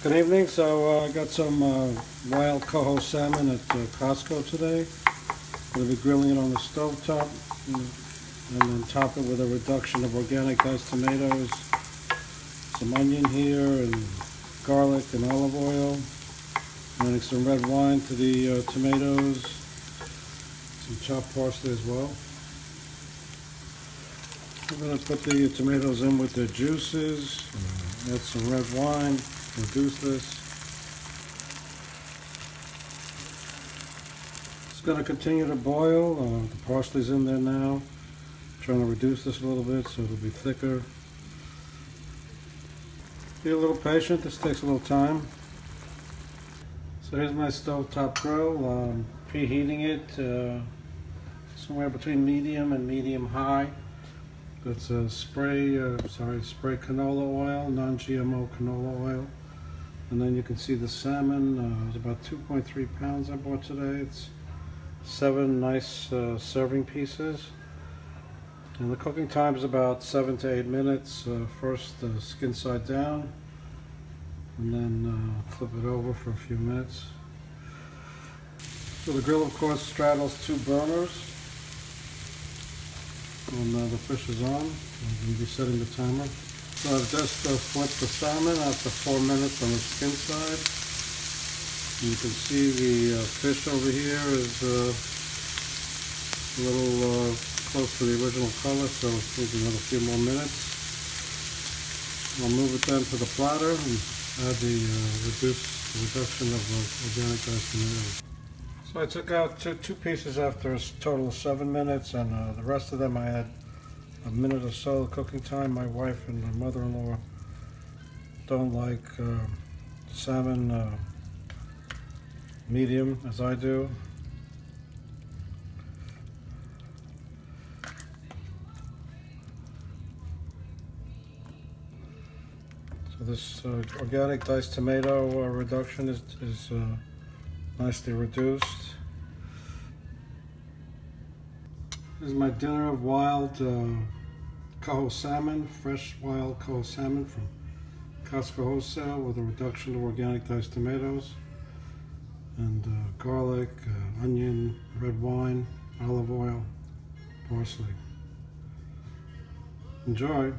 Good evening. So I got some wild Coho Salmon at Costco today. We'll be grilling it on the stovetop and then top it with a reduction of organic diced tomatoes, some onion here, and garlic and olive oil. Adding some red wine to the tomatoes, some chopped parsley as well. I'm going to put the tomatoes in with their juices, add some red wine, reduce this. It's going to continue to boil. The parsley's in there now. Trying to reduce this a little bit so it'll be thicker. Be a little patient, this takes a little time. So here's my stovetop grill. Preheating it somewhere between medium and medium high. That's a spray canola oil, non-GMO canola oil. And then you can see the salmon. It's about 2.3 pounds I bought today. It's 7 nice serving pieces. And the cooking time is about 7 to 8 minutes. First skin side down, and then flip it over for a few minutes. So the grill, of course, straddles 2 burners. When the fish is on, I'm going to be setting the timer. So I've just flipped the salmon after 4 minutes on the skin side. You can see the fish over here is a little close to the original color, so it's taking another few more minutes. I'll move it then to the platter and add the reduction of organic diced tomatoes. So I took out two pieces after a total of 7 minutes, and the rest of them I had a minute or so of cooking time. My wife and my mother-in-law don't like salmon medium as I do. So this organic diced tomato reduction is nicely reduced. This is my dinner of wild Coho Salmon, fresh wild Coho Salmon from Costco Wholesale with a reduction of organic diced tomatoes and garlic, onion, red wine, olive oil, parsley. Enjoy.